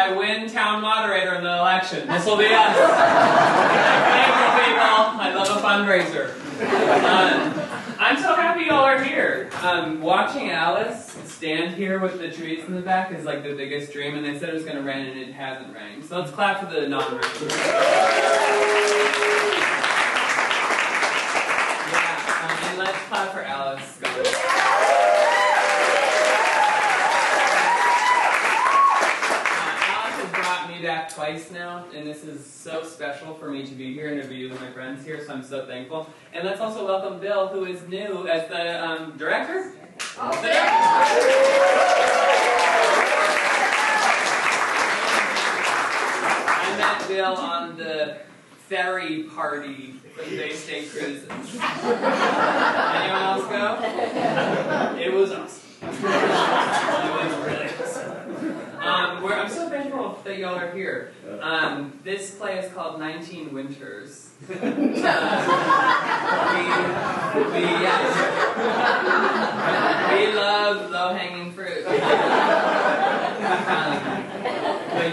I win town moderator in the election. This will be us. Thank you, people. I love a fundraiser. I'm so happy y'all are here. Watching Alice stand here with the trees in the back is like the biggest dream, and they said it was going to rain, and it hasn't rained. So let's clap for the non-rain. Yeah, and let's clap for Alice. Back twice now, and this is so special for me to be here and to be with my friends here, so I'm so thankful. And let's also welcome Bill, who is new as the director. I met Bill on the ferry party for the Bay State Cruises. Anyone else go? It was awesome. It was really awesome. I'm so thankful that y'all are here. This play is called 19 Winters. We love low-hanging fruit. But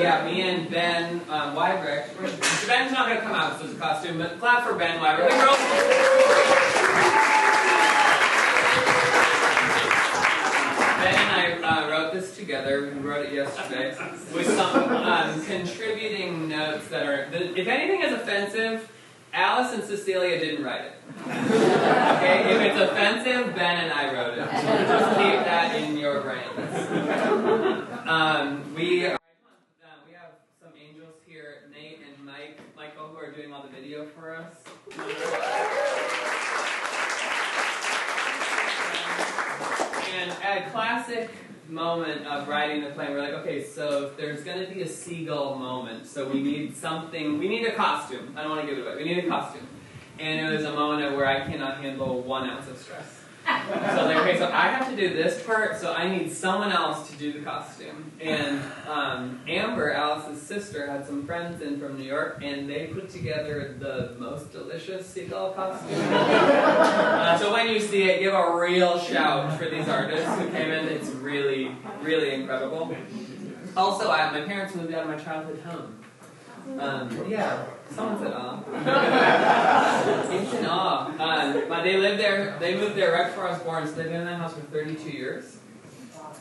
yeah, me and Ben Wybrick. Ben's not going to come out, so it's a costume, but clap for Ben Wybrick. Ben and I wrote this together. We wrote it yesterday with some contributing notes that are. If anything is offensive, Alice and Cecilia didn't write it. Okay? If it's offensive, Ben and I wrote it. Just keep that in your brains. We have some angels here, Nate and Michael, who are doing all the video for us. And at a classic moment of writing the play, we're like, okay, so there's going to be a seagull moment, so we need something, we need a costume. I don't want to give it away. We need a costume. And it was a moment where I cannot handle 1 ounce of stress. So I was like, okay, so I have to do this part, so I need someone else to do the costume. And Amber, Alice's sister, had some friends in from New York, and they put together the most delicious seagull costume. So when you see it, give a real shout for these artists who came in. It's really, really incredible. Also, my parents moved out of my childhood home. Yeah, someone said aw. It's an awe. They lived there, they moved there right before I was born, so they've been in that house for 32 years.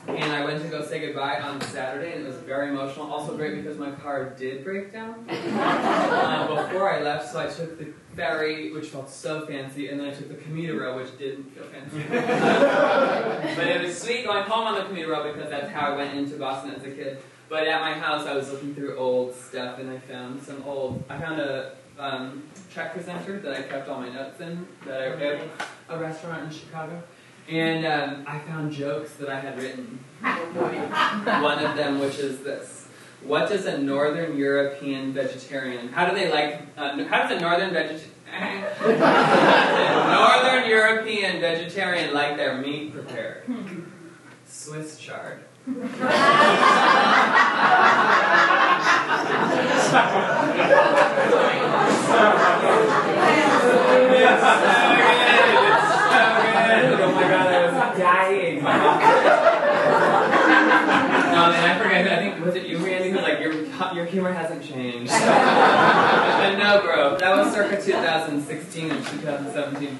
And I went to go say goodbye on Saturday, and it was very emotional. Also great because my car did break down before I left, so I took the ferry, which felt so fancy, and then I took the commuter rail, which didn't feel fancy. But it was sweet going home on the commuter rail because that's how I went into Boston as a kid. But at my house, I was looking through old stuff, and I found a check presenter that I kept all my notes in, that I at a restaurant in Chicago. And I found jokes that I had written. One of them, which is this: what does a Northern European vegetarian? How does a Northern European vegetarian like their meat prepared? Swiss chard. It's so good. Oh my god, I was dying. And I forget, I think, was it you, Randy, who was like, your humor hasn't changed. But no, bro, that was circa 2016 and 2017.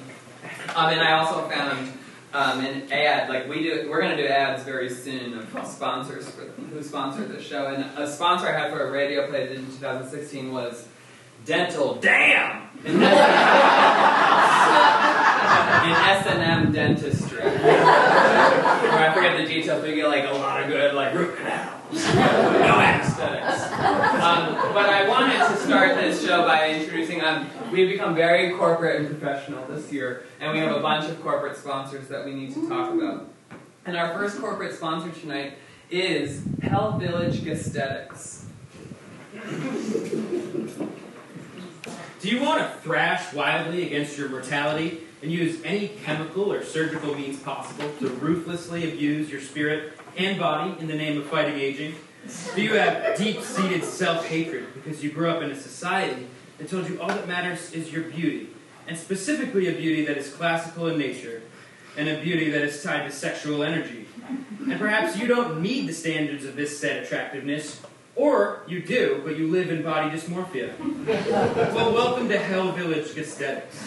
And I also found an ad, like we're going to do ads very soon of sponsors who sponsored the show. And a sponsor I had for a radio play that did in 2016 was Dental Damn! In S&M dentistry. Where I forget the details, but you get like a lot of good like root canals. No anesthetics. But I wanted to start this show by introducing, we've become very corporate and professional this year, and we have a bunch of corporate sponsors that we need to talk about. And our first corporate sponsor tonight is Hell Village Aesthetics. Do you want to thrash wildly against your mortality and use any chemical or surgical means possible to ruthlessly abuse your spirit and body in the name of fighting aging? Do you have deep-seated self-hatred because you grew up in a society that told you all that matters is your beauty, and specifically a beauty that is classical in nature, and a beauty that is tied to sexual energy? And perhaps you don't need the standards of this said attractiveness. Or you do, but you live in body dysmorphia. Well, welcome to Hell Village Aesthetics.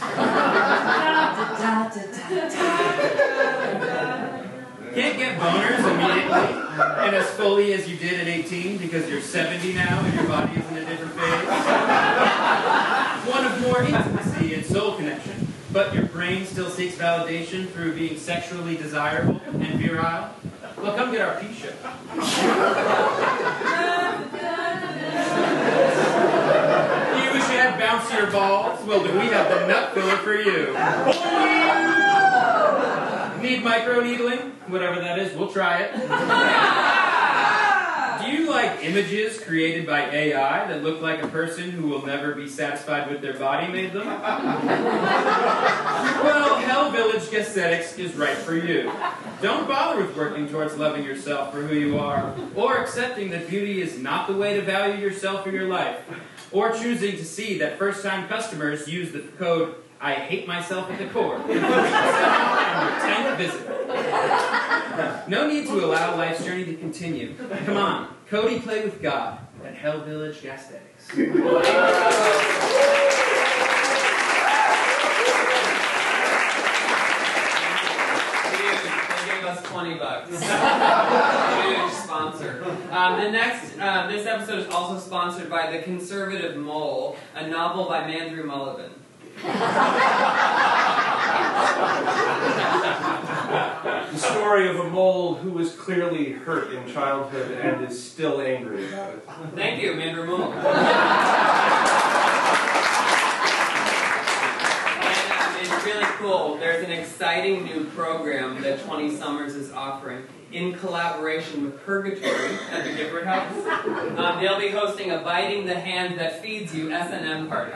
Can't get boners immediately and as fully as you did at 18 because you're 70 now and your body is in a different phase. One of more intimacy and soul connection, but your brain still seeks validation through being sexually desirable and virile. Well, come get our P show. You wish you had bouncier balls? Well, then we have the nut filler for you. Need micro-needling? Whatever that is, we'll try it. Do you like images created by AI that look like a person who will never be satisfied with their body made them? Well, Hell Village Aesthetics is right for you. Don't bother with working towards loving yourself for who you are, or accepting that beauty is not the way to value yourself or your life, or choosing to see that first-time customers use the code I hate myself at the core on your 10th visit. No need to allow life's journey to continue. Come on, Cody Play with God at Hell Village Aesthetics. They gave us $20. Huge sponsor. This episode is also sponsored by The Conservative Mole, a novel by Mandrew Mullivan. The story of a mole who was clearly hurt in childhood and is still angry about it. Thank you, Mandrew Mole. And it's really cool. There's an exciting new program that 20 Summers is offering in collaboration with Purgatory at the Gifford House. They'll be hosting a Biting the Hand That Feeds You S&M party.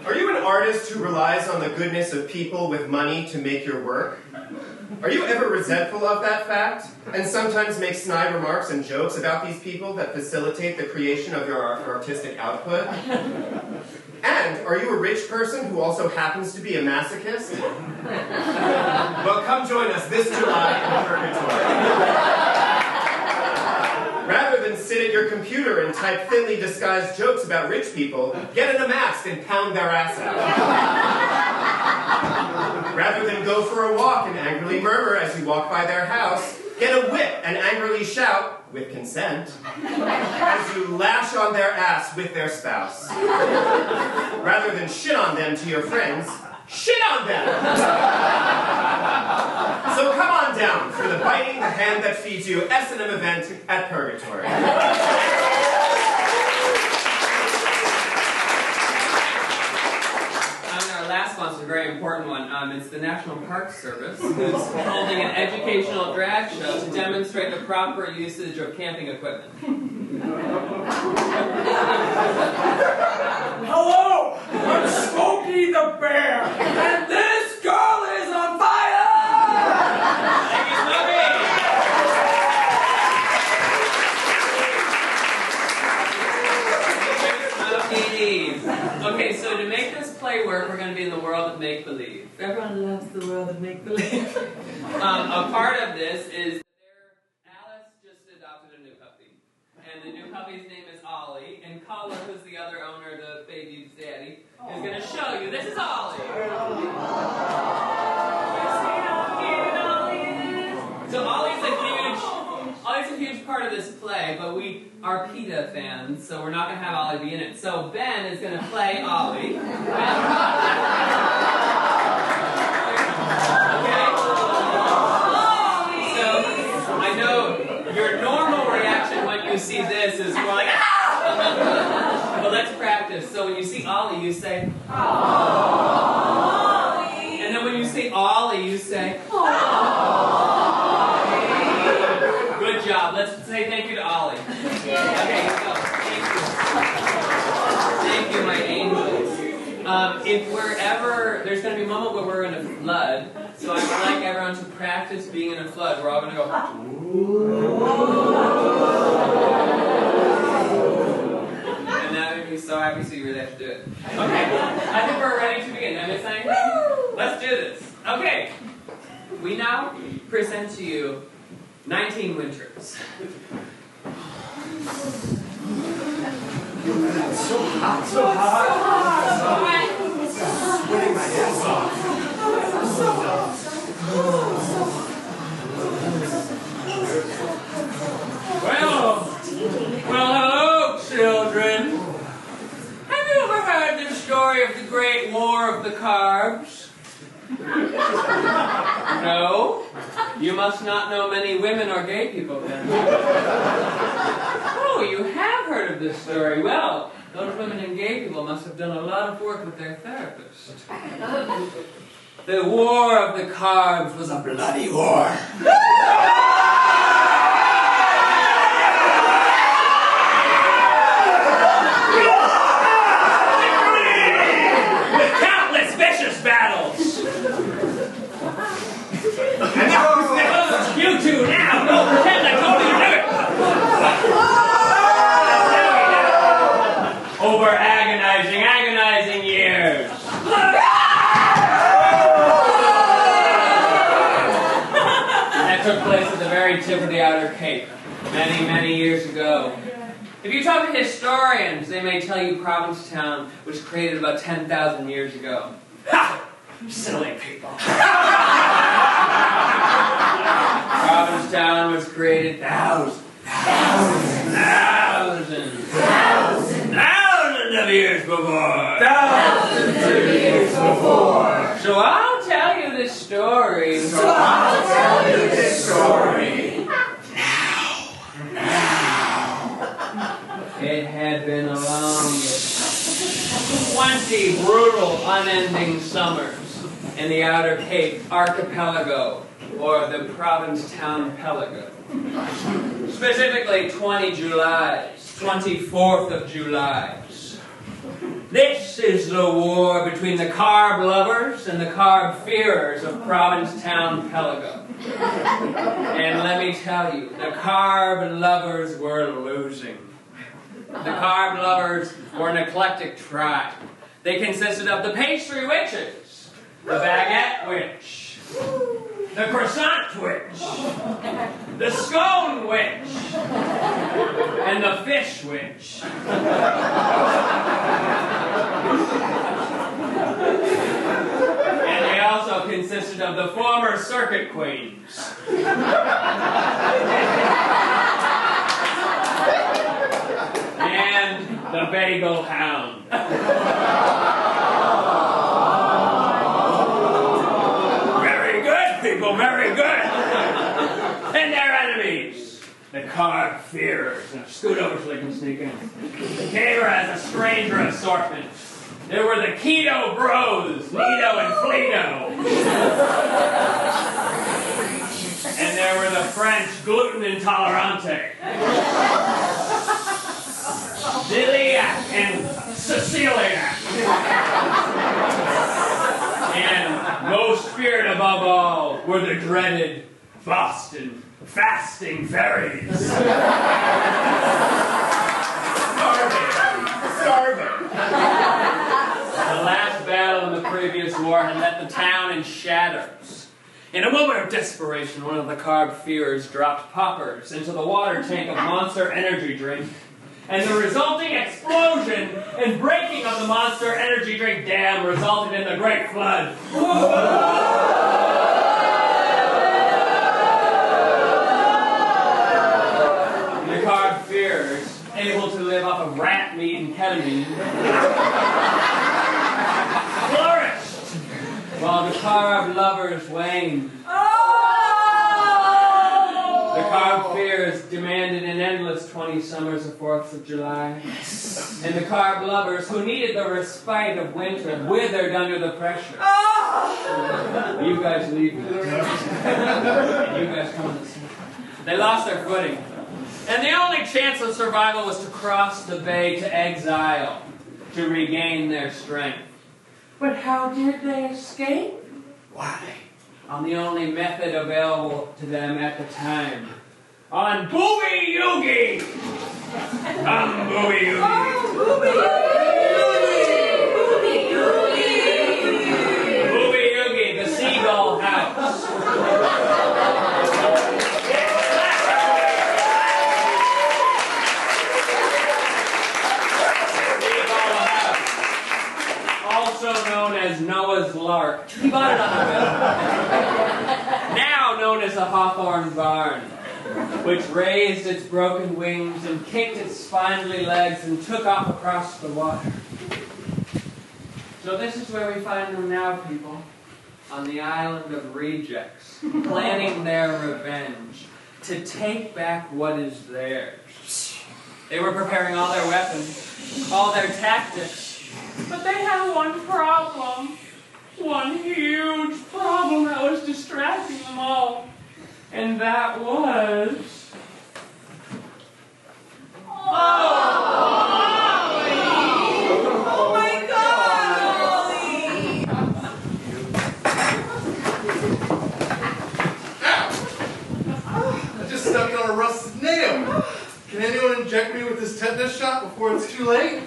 Are you an artist who relies on the goodness of people with money to make your work? Are you ever resentful of that fact, and sometimes make snide remarks and jokes about these people that facilitate the creation of your artistic output? And are you a rich person who also happens to be a masochist? Well, come join us this July in Purgatory. Rather than sit at your computer and type thinly disguised jokes about rich people, get in a mask and pound their ass out. Rather than go for a walk and angrily murmur as you walk by their house, get a whip and angrily shout, with consent, as you lash on their ass with their spouse. Rather than shit on them to your friends, shit on them! So come on down for the Biting the Hand That Feeds You S&M event at Purgatory. Our last sponsor, a very important one, it's the National Park Service, who's holding an educational drag show to demonstrate the proper usage of camping equipment. Hello, I'm Smokey the Bear, and this girl is on fire! Thank you, Smokey! Okay, so to make this play work, we're going to be in the world of make-believe. Everyone loves the world of make-believe. A part of this is that Alice just adopted a new puppy. And the new puppy's name is Ollie. And Collar, who's the other owner, the baby's daddy, is going to show you. This is Ollie. So Ollie's a huge part of this play, but we are PETA fans, so we're not going to have Ollie be in it. So Ben is going to play Ollie. Okay? So I know your normal reaction when you see this is more like, ah! But let's practice. So when you see Ollie, you say, Ollie. And then when you see Ollie, you say, Ollie. Good job. Let's say thank you to Ollie. Okay, so thank you. Thank you, my angels. If we're ever, there's going to be a moment where we're in a flood, so I would like everyone to practice being in a flood. We're all going to go, and that would be so happy, so you really have to do it. Okay, I think we're ready to begin. Did I miss anything? Let's do this. Okay, we now present to you 19 Winters. So hot, so hot. Sweating my ass off. Well, hello, children. Have you ever heard the story of the Great War of the Carbs? No? You must not know many women or gay people then. Oh, you have heard of this story. Well, those women and gay people must have done a lot of work with their therapist. The War of the Carbs was a bloody war. With countless vicious battles. And now who's next? You two now! Don't pretend I told you to do it! Over agonizing years. That took place at the very tip of the outer Cape, many years ago. If you talk to historians, they may tell you Provincetown was created about 10,000 years ago. Ha! Silly people. Provincetown was created thousands of years before. Thousands of years before. So I'll tell you this story. It had been a long 20 brutal, unending summers in the Outer Cape Archipelago, or the Provincetown Pelago. Specifically 20 Julys, 24th of Julys. This is the war between the carb lovers and the carb fearers of Provincetown Pelago. And let me tell you, the carb lovers were losing. The carb lovers were an eclectic tribe. They consisted of the pastry witches, the baguette witch, the croissant witch, the scone witch, and the fish witch. And they also consisted of the former circuit queens. And the bagel hound. Very good, people, very good. And their enemies, the carb fearers. Now scoot over so they can sneak in. Caber has a stranger assortment. There were the keto bros, Nito and Fleeto. And there were the French gluten intolerante. Diliac and Ceciliac. And most feared above all were the dreaded Boston fasting fairies. Starving. The last battle in the previous war had left the town in shatters. In a moment of desperation, one of the carb fearers dropped poppers into the water tank of Monster Energy drink. And the resulting explosion and breaking of the Monster Energy drink dam resulted in the Great Flood. The carb fearers, able to live off of rat meat and ketamine, flourished, while the carb lovers waned. The carb fears demanded an endless 20 summers of 4th of July. And the carb lovers, who needed the respite of winter, withered under the pressure. You guys leave me. And you guys come this way. They lost their footing. And the only chance of survival was to cross the bay to exile, to regain their strength. But how did they escape? Why? On the only method available to them at the time. On Booby Yugi! Come, Booby Yugi! Oh, Booby Yugi! Booby Yugi, the Seagull House. barn, which raised its broken wings and kicked its spindly legs and took off across the water. So this is where we find them now, people, on the island of rejects, planning their revenge, to take back what is theirs. They were preparing all their weapons, all their tactics, but they had one problem. One huge problem that was distracting them all. And that was... Oh my God, Ollie! I just stepped on a rusted nail. Can anyone inject me with this tetanus shot before it's too late?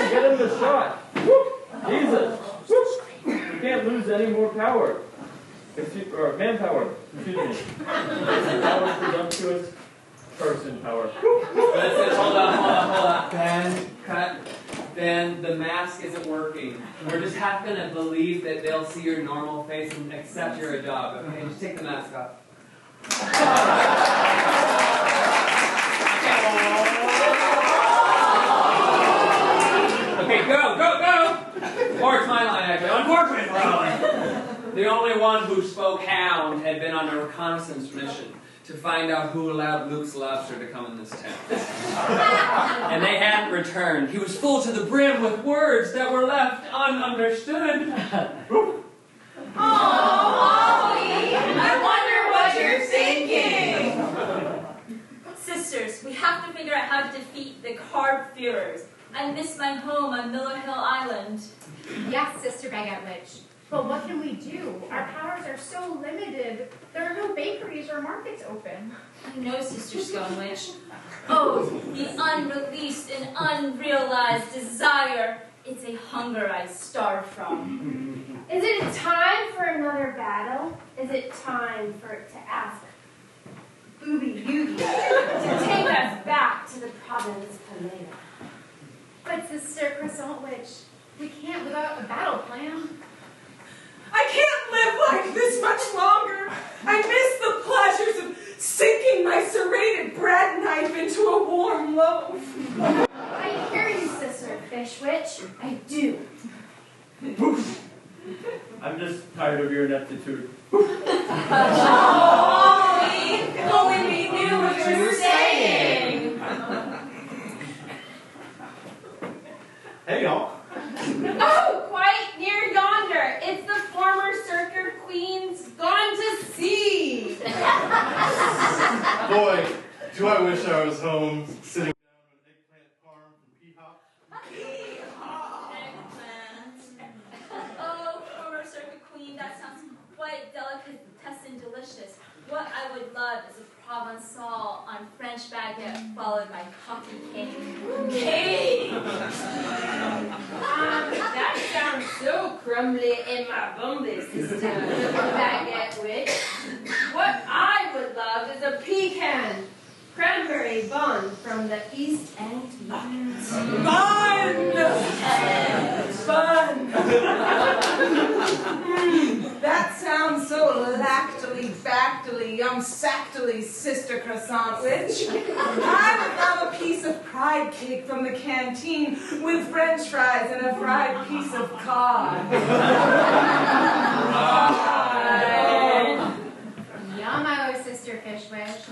Get him the shot. Jesus. You can't lose any more power. Or manpower. Excuse me. Power, presumptuous person power. Listen, hold on. Ben, cut. Ben, the mask isn't working. We're just half going to believe that they'll see your normal face and accept you're a dog, okay? Just take the mask off. Okay, go! Or it's my line, actually. Unfortunately, the only one who spoke hound had been on a reconnaissance mission to find out who allowed Luke's lobster to come in this town. And they hadn't returned. He was full to the brim with words that were left ununderstood. Oh, Ollie! I wonder what you're thinking! Sisters, we have to figure out how to defeat the carb Führers. I miss my home on Miller Hill Island. Yes, Sister Baguette Witch. But what can we do? Our powers are so limited. There are no bakeries or markets open. I know, Sister Scone Witch. Oh, the unreleased and unrealized desire. It's a hunger I starve from. Is it time for another battle? Is it time for it to ask Booby Yugi to take us back to the province Palea? But Sister Croissant Witch, we can't without a battle plan. I can't live like this much longer. I miss the pleasures of sinking my serrated bread knife into a warm loaf. I hear you, Sister Fish Witch. I do. I'm just tired of your ineptitude. Oh, Ollie! If only we knew what you were saying. Hey, y'all. Oh, quite near yonder. It's the former Circuit Queen's gone to sea. Boy, do I wish I was home sitting down on an eggplant farm from P-Hop. Eggplant. Oh, former Circuit Queen, that sounds quite delicatessen delicious. What I would love is a Provençal on French baguette followed by coffee cake. Cake! That sounds so crumbly in my bumbly system, Baguette Witch. What I would love is a pecan cranberry bun from the East End. Bun! That sounds so lactily, bactily, sactily, Sister Croissant Witch. I would love a piece of pride cake from the canteen with French fries and a fried piece of cod. Yummo, Sister Fish Witch.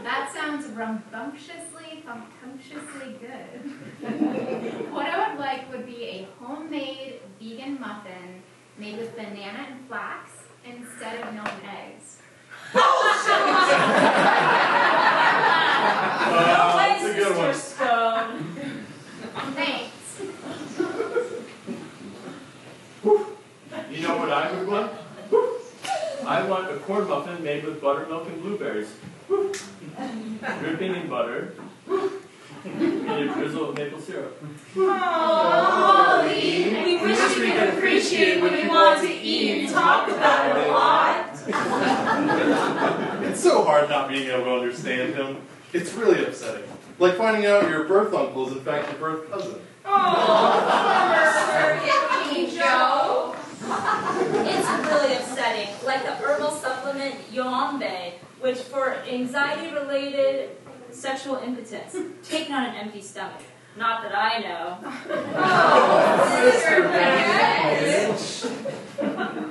That sounds rambunctiously, punctiously good. What I would like would be a homemade vegan muffin made with banana and flax instead of milk and eggs. That's a good one. Thanks. You know what I would want? I want a corn muffin made with buttermilk and blueberries. Dripping in butter. And a drizzle of maple syrup. Ollie, we wish we could appreciate what we want to eat and talk about it a lot. It's so hard not being able to understand him. It's really upsetting. Like finding out your birth uncle is in fact your birth cousin. Joe. It's really upsetting, like the herbal supplement Yombe, which for anxiety-related sexual impotence, taken on an empty stomach. Not that I know.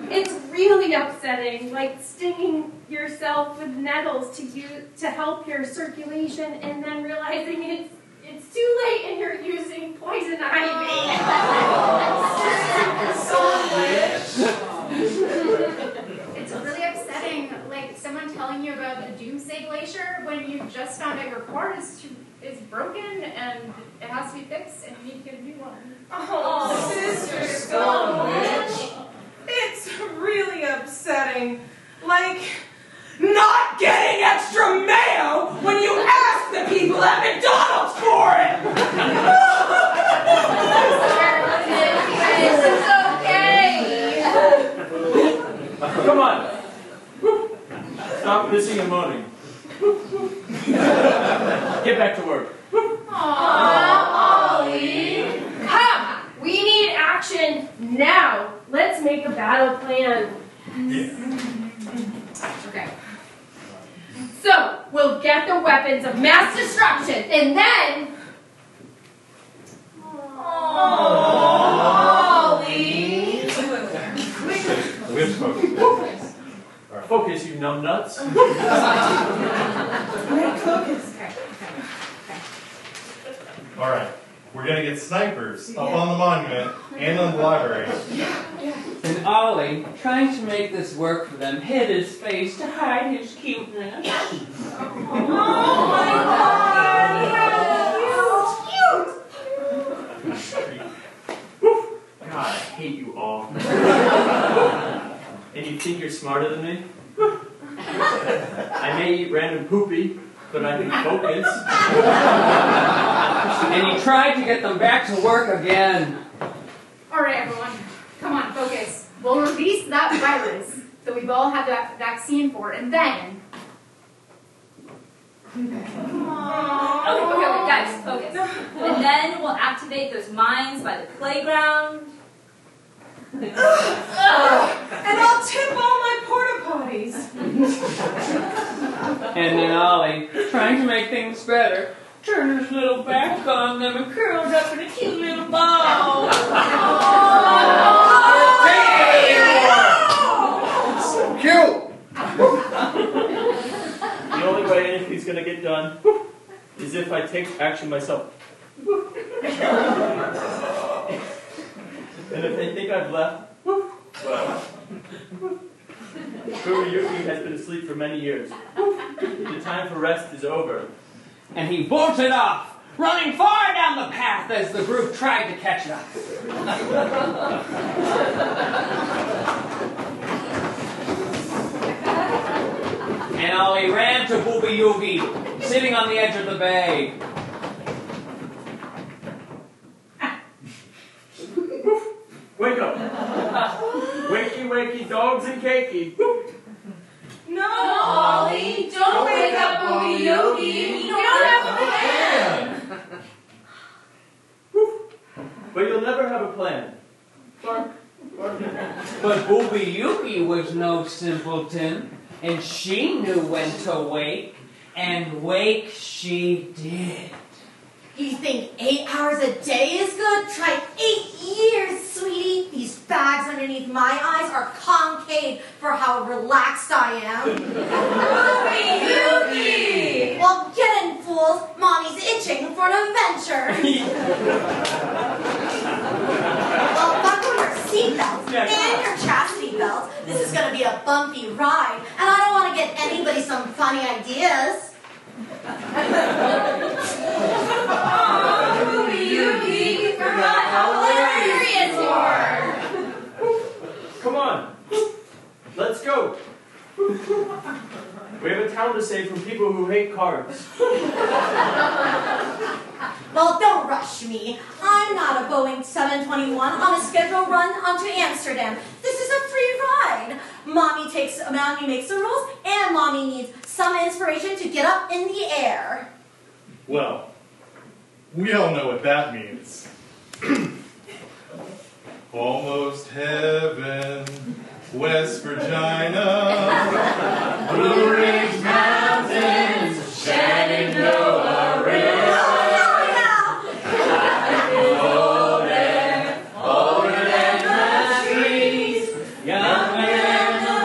It's really upsetting, like stinging yourself with nettles to help your circulation, and then realizing it's too late and you're using poison ivy. It's really upsetting, like someone telling you about the Doomsday Glacier when you just found out your cord is broken and it has to be fixed and you need to get a new one. Oh, Sister Stonewitch, it's really upsetting. Like, not getting extra mayo when you ask the people at McDonald's for it! It's okay! Come on! Stop pissing and moaning. Get back to work. Aw, Ollie! Come! We need action now! Let's make a battle plan. Okay. So, we'll get the weapons of mass destruction, and then... Ollie! We have to focus. Focus, you numbnuts. All right, we're gonna get snipers up on the monument and in the library. And Ollie, trying to make this work for them, hid his face to hide his cuteness. Oh my God! God, I hate you all. And you think you're smarter than me? I may eat random poopy, but I can focus. And he tried to get them back to work again. All right, everyone, come on, focus. We'll release that virus that we've all had that vaccine for, and then... Okay, guys, focus. And then we'll activate those mines by the playground. And I'll tip all my porta potties. And then Ollie, trying to make things better, turned his little back on them and curled up in a cute little ball. So cute! The only way anything's gonna get done is if I take action myself. And if they think I've left, well, Yuki has been asleep for many years. The time for rest is over. And he bolted off, running far down the path as the group tried to catch up. And Ollie ran to Booby Yugi, sitting on the edge of the bay. Wake up! Wakey, wakey, dogs and cakey. No, Ollie, don't wake up, Booby Yogi. We don't have a plan. But you'll never have a plan. Bark. Bark. But Booby Yugi was no simpleton, and she knew when to wake, and wake she did. You think 8 hours a day is good? Try 8 years, sweetie. These bags underneath my eyes are concave for how relaxed I am. Yuki! Well, get in, fools. Mommy's itching for an adventure. Well, buckle your seatbelts and your chastity belts. This is going to be a bumpy ride, and I don't want to get anybody some funny ideas. Oh, Yuki, we forgot how hilarious you are. Come on. Let's go. We have a town to save from people who hate cards. Well, don't rush me. I'm not a Boeing 721 on a scheduled run onto Amsterdam. This is a free ride. Mommy makes the rules, and Mommy needs some inspiration to get up in the air. Well, We all know what that means. Almost heaven, West Virginia, Blue Ridge Mountains, Shenandoah River. Older than the trees, younger than the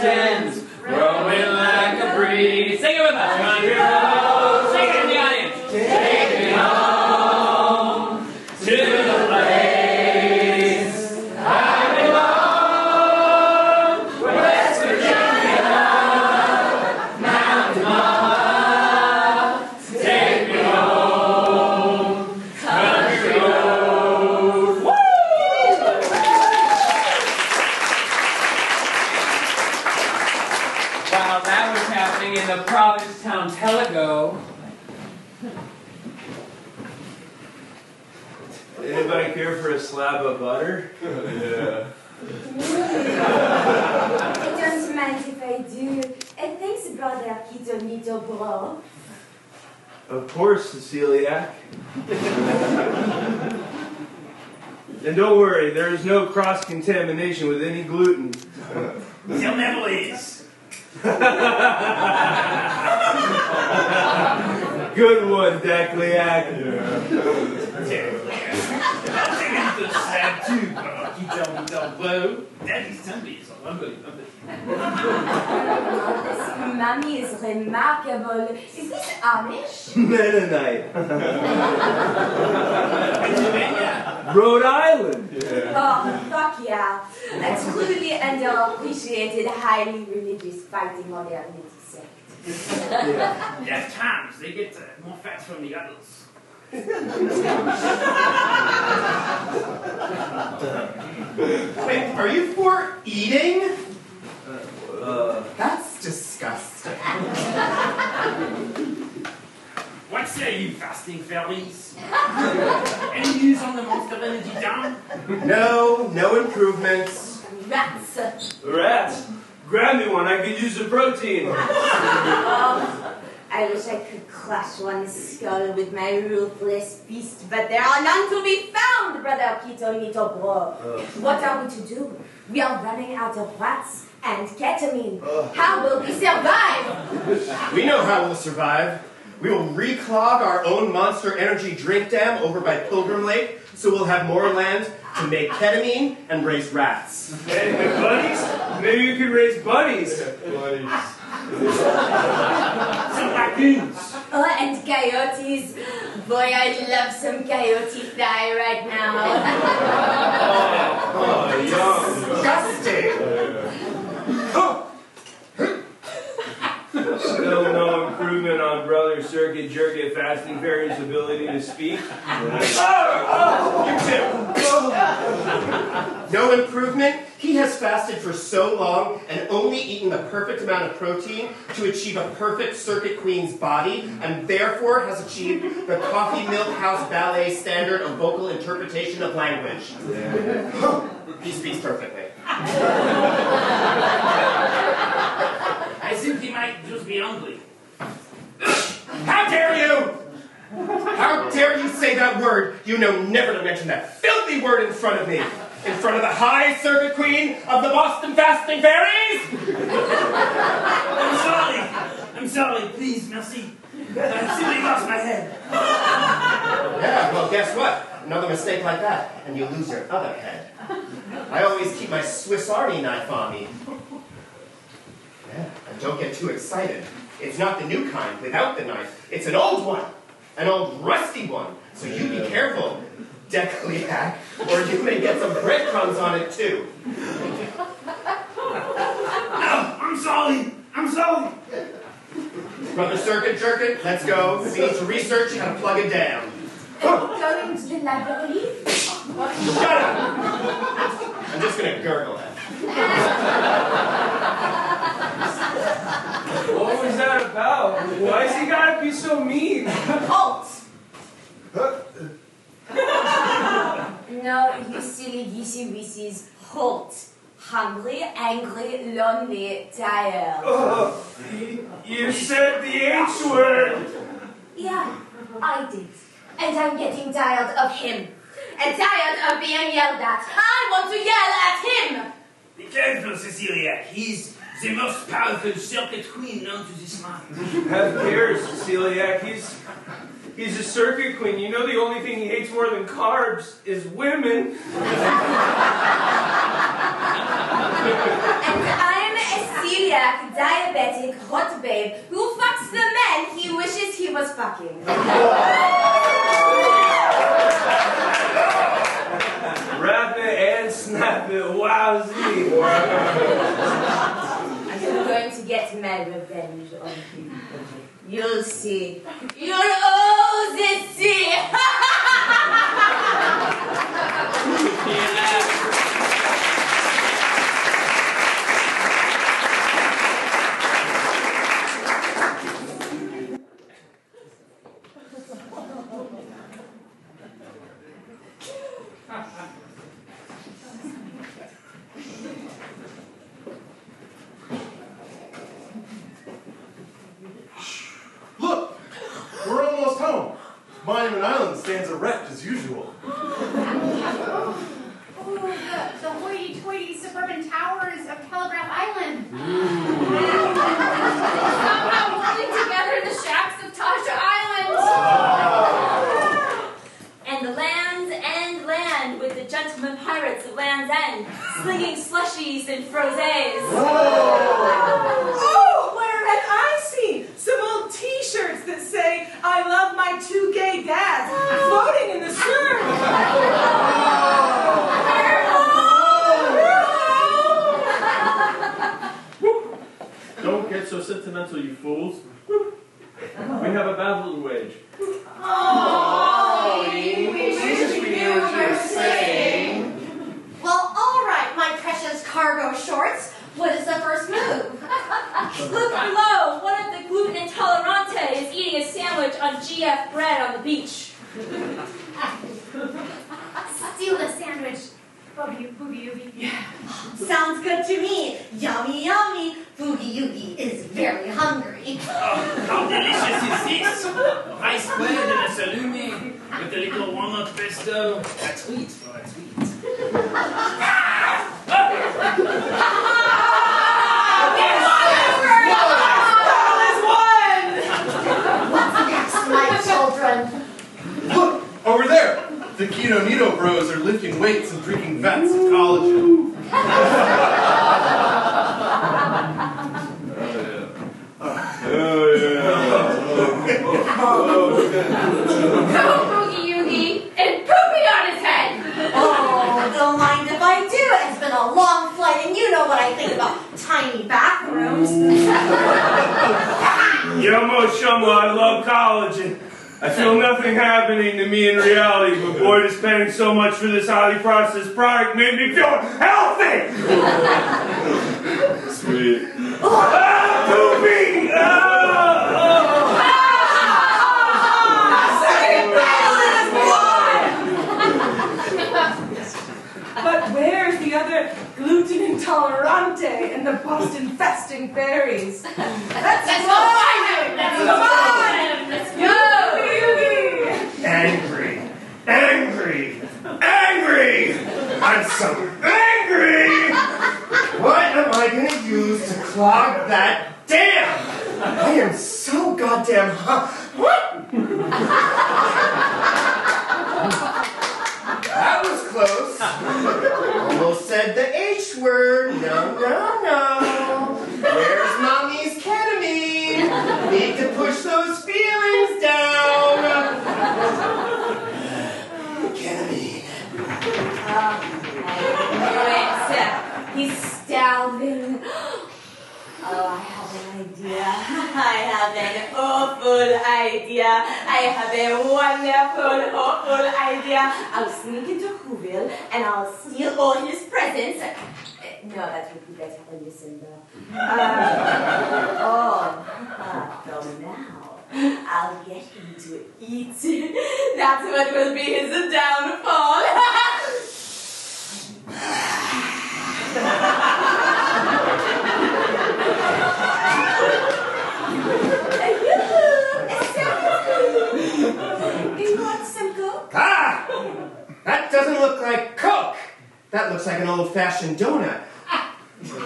mountains, growing like a breeze. Sing it with us. Country road. Sing it in the audience. Take me home to the place I belong. West Virginia, Mountain Mama, take me home. Country road. Woo! While that was happening in the Provincetown Telego. Anybody care for a slab of butter? Yeah. I don't mind if I do. And thanks, brother Kito Bro. Of course, Ceciliac. And don't worry, there is no cross-contamination with any gluten. Till never is. Good one, Decliac. The sad too, Daddy's tummy is a lumber. This mommy is remarkable. Is this Amish? Mennonite. Rhode Island. Oh, fuck yeah. That's clearly underappreciated, highly religious fighting modernity sect. At times, they get more fats from the others. Wait, are you for eating? That's disgusting. What say you, fasting fairies? Any news on the Monster Energy down? No improvements. Rats. Rats? Grab me one, I could use the protein. I wish I could crush one skull with my ruthless fist, but there are none to be found, brother Kito Bro. What are we to do? We are running out of rats and ketamine. How will we survive? We know how we'll survive. We will reclog our own Monster Energy drink dam over by Pilgrim Lake, so we'll have more land to make ketamine and raise rats. Hey, buddies? Maybe you could raise buddies. Some raccoons. Oh, and coyotes. Boy, I love some coyote fly right now. Disgusting. Still no improvement on Brother Circuit Jerkit Fasting Fairy's ability to speak. You too. No improvement? He has fasted for so long and only eaten the perfect amount of protein to achieve a perfect Circuit Queen's body, and therefore has achieved the Coffee Milk House Ballet standard of vocal interpretation of language. He speaks perfectly. I think he might just be hungry. How dare you! How dare you say that word? You know never to mention that filthy word in front of me. In front of the High Circuit Queen of the Boston Fasting Fairies? I'm sorry, please, merci. I simply lost my head. Yeah, well, guess what? Another mistake like that, and you lose your other head. I always keep my Swiss Army knife on me. Yeah, and don't get too excited. It's not the new kind without the knife. It's an old one. An old rusty one. So you be careful, Decliac, or you may get some breadcrumbs on it too. No, I'm sorry. Brother Circuit Jerkit, let's go. We need to research how to plug a dam. Going to the library? Shut up! I'm just gonna gurgle it. What was that about? Why's he gotta be so mean? Halt! No, you silly geesy weesies. Halt. Hungry, angry, lonely, tired. You said the H word. Yeah, I did. And I'm getting tired of him. And tired of being yelled at. I want to yell at him! Be careful, Cecilia. He's the most powerful circuit queen known to this land. Have care, Celiac. He's a circuit queen. You know the only thing he hates more than carbs is women. And I'm a celiac, diabetic, hot babe who fucks the men he wishes he was fucking. Wrap it and snap it, wowzee. I'm going to get my revenge on him. You'll see. You'll all see. Look! We're almost home. Monument Island stands erect as usual. The hoity-toity suburban towers of Telegraph Island. Somehow holding together the shacks of Tasha Island. And the Land's End land with the gentlemen pirates of Land's End, slinging slushies and frosés. Oh, where have I seen some old T-shirts that say, "I love my two gay dads," floating in the surf? Don't get so sentimental, you fools. We have a battle to wage. Oh, we wish we knew what you were saying. Well, all right, my precious cargo shorts. What is the first move? Look below, one of the gluten intolerante is eating a sandwich on GF bread on the beach. Steal the sandwich. Boogie Oogie. Yeah. Sounds good to me. Yummy, yummy. Boogie Oogie is very hungry. Oh, how delicious is this? Rice bread and a salumi with a little walnut pesto. That's sweet for a treat. What's next, my children? Look! Over there! The Keto Nito bros are lifting weights and drinking vats of collagen. Boogie Oogie and poopy on his head. Oh, don't mind if I do. It's been a long flight, and you know what I think about tiny bathrooms. Yomo Shummo, I love collagen. I feel nothing happening to me in reality, but boy, just paying so much for this highly processed product made me feel healthy! Sweet. Pooping! But where's the other gluten intolerante and the Boston festing fairies? Let's go! Let's go! Angry! I'm so angry! What am I gonna use to clog that dam? I am so goddamn What? That was close. Almost said the H word. No. Where's mommy's ketamine? Need to push those feelings down. Ketamine. He's starving. Oh, I have an idea. I have an awful idea. I have a wonderful, awful idea. I'll sneak into Whoville and I'll steal all his presents. No, that would be better than December. So now I'll get him to eat. That's what will be his downfall. In what That doesn't look like Coke. That looks like an old-fashioned donut. A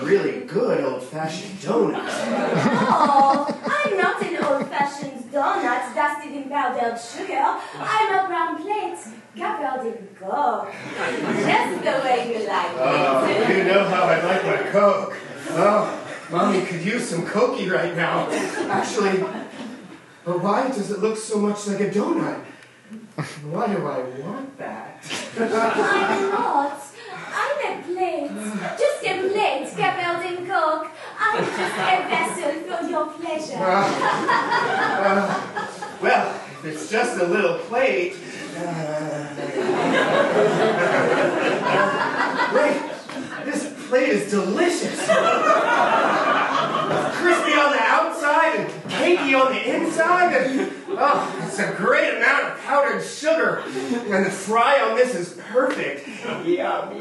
really good old-fashioned donut. Oh, I'm not an old-fashioned donut dusted in powdered sugar. I'm a brown plate covered in Coke. Just the way you like it. Oh, you know how I like my Coke. Oh, Mommy could use some Cokey right now. Actually, but why does it look so much like a donut? Why do I want that? I'm not. I'm a plate. Just a plate covered in Coke. I'm just a vessel for your pleasure. Well, if it's just a little plate... Wait, this plate is delicious. Crispy on the outside and cakey on the inside. And, oh, it's a great amount of powdered sugar. And the fry on this is perfect. Yum, yum.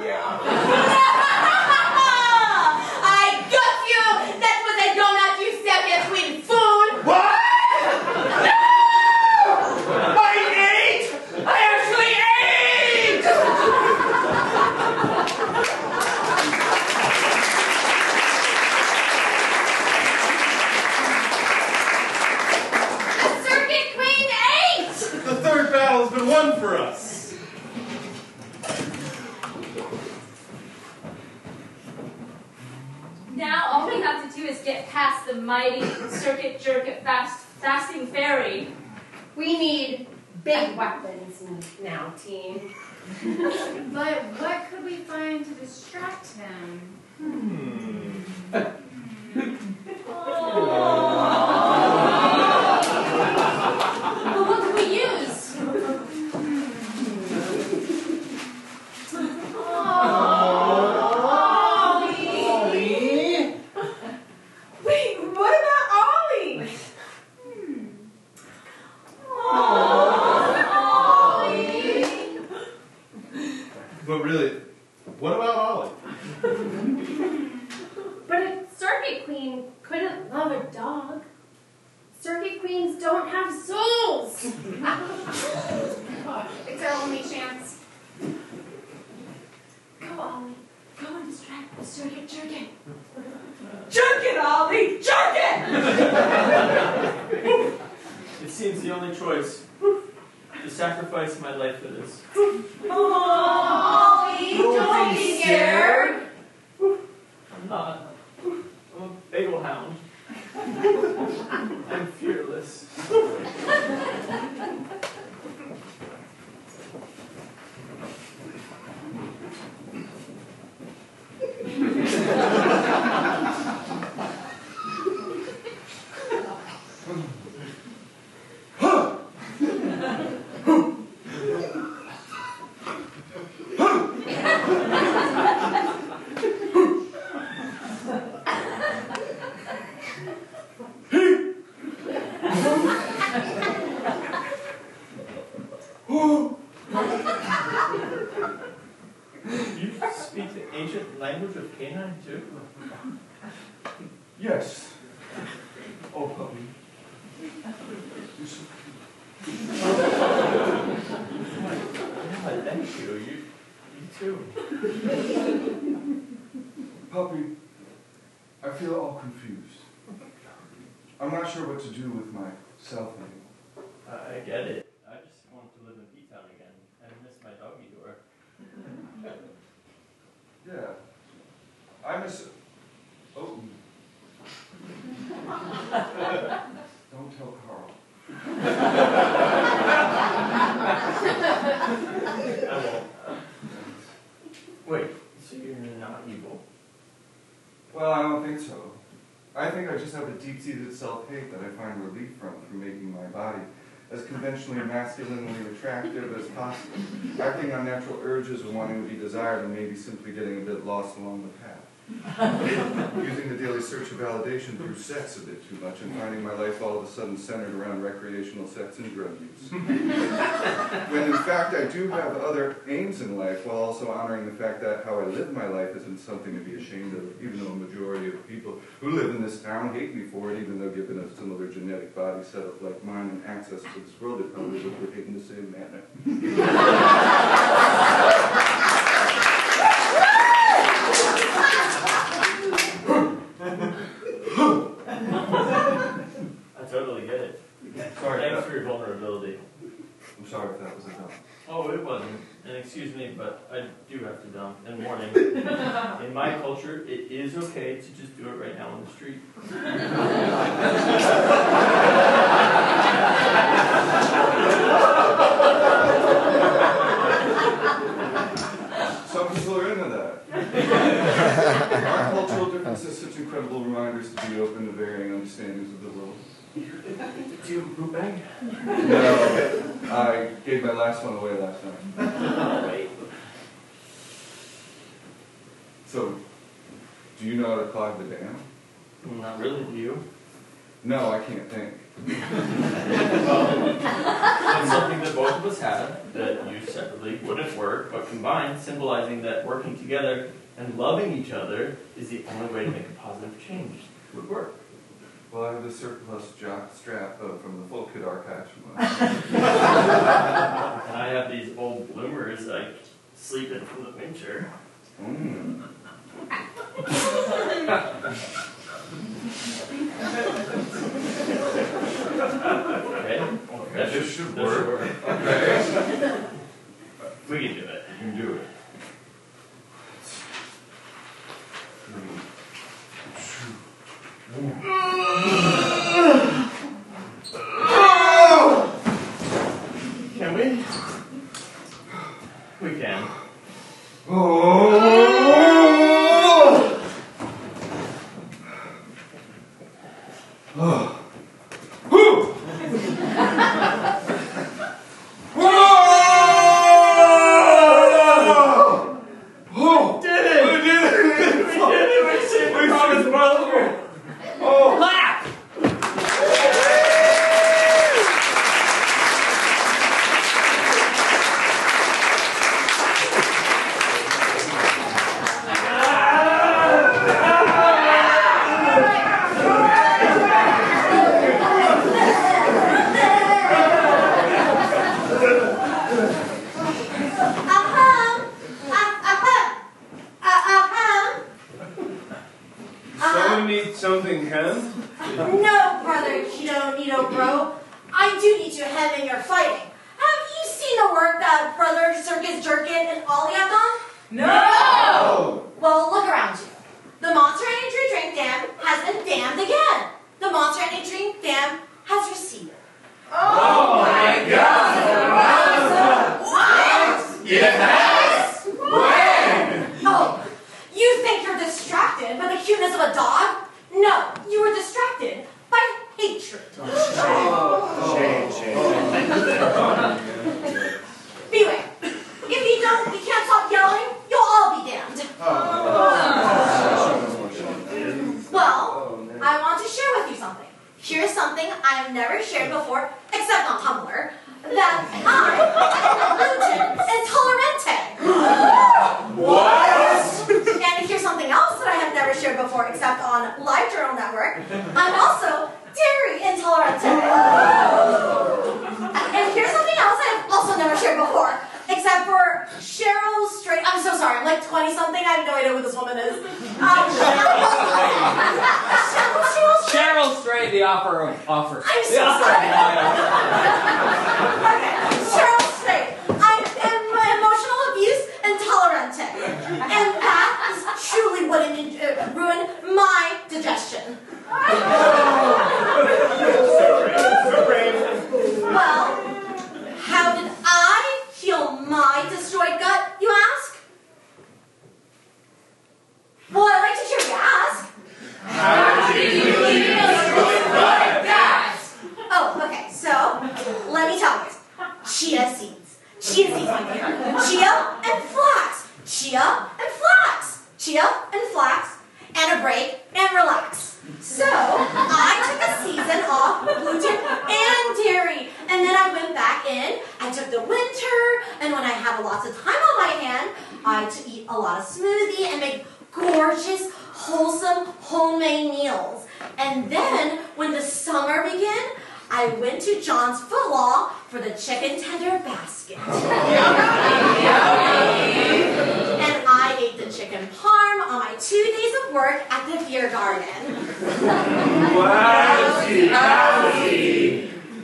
I got you! That was a donut you served between food! What? No! I ate! I actually ate! The Circuit Queen ate! The third battle's been won for us. Now all we have to do is get past the mighty circuit jerk fasting fairy. We need big weapons now, team. But what could we find to distract him? But what do we use? Wait, what about Ollie? But really, what about Ollie? But a circuit queen couldn't love a dog. Circuit queens don't have souls. It's our only chance. Go, Ollie. Go and distract the circuit jerkin. Jerk it, Ollie! Jerk it! It seems the only choice. To sacrifice my life for this. Ollie, don't be scared! I'm not. I'm a bagel hound. I'm fearless. You speak the ancient language of canine too? Yes. Oh, puppy. Yeah, thank you. You too. Puppy, I feel all confused. I'm not sure what to do with myself anymore. I get it. I just want to live in P-Town again. I miss my doggy door. Yeah. I miss it. Oh. Don't tell Carl. I won't. Wait, so you're not evil? Well, I don't think so. I think I just have a deep-seated self-hate that I find relief from through making my body as conventionally masculinely attractive as possible, acting on natural urges of wanting to be desired and maybe simply getting a bit lost along the path. Using the daily search for validation through sex a bit too much and finding my life all of a sudden centered around recreational sex and drug use. When in fact I do have other aims in life while also honoring the fact that how I live my life isn't something to be ashamed of, even though a majority of people who live in this town hate me for it, even though given a similar genetic body setup like mine and access to this world, it probably would behave in the same manner. I do have to dump, and warning. In my culture, it is okay to just do it right now on the street. Some people are into that. Our cultural differences such incredible reminders to be open to varying understandings of the world. Did you poop bag? No, I gave my last one away last night. Wait. So, do you know how to clog the dam? Not really, do you? No, I can't think. Well, it's something that both of us have that used separately wouldn't work, but combined, symbolizing that working together and loving each other is the only way to make a positive change. Would work. Well, I have a surplus strap from the full kit archives from last night. And I have these old bloomers I sleep in from the winter. Mm. Okay. This should work. Okay. We can do it. You can do it. Can we? We can.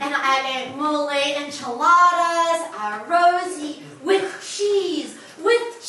And I ate Muller enchiladas, arroz with cheese, with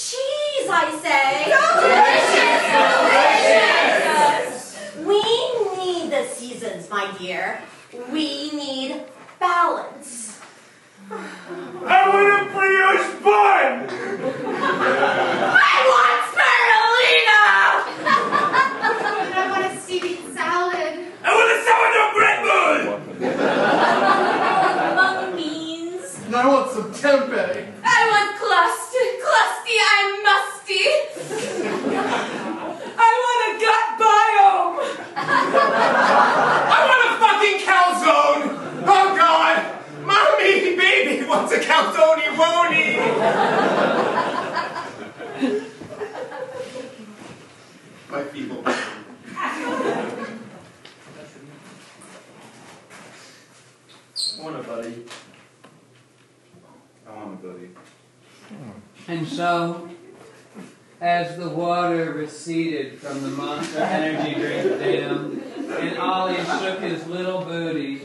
So, as the water receded from the Monster Energy drink dam, and Ollie shook his little booty,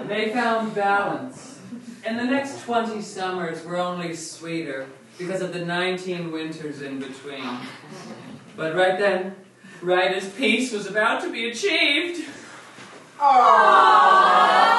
they found balance. And the next 20 summers were only sweeter because of the 19 winters in between. But right then, right as peace was about to be achieved, Aww.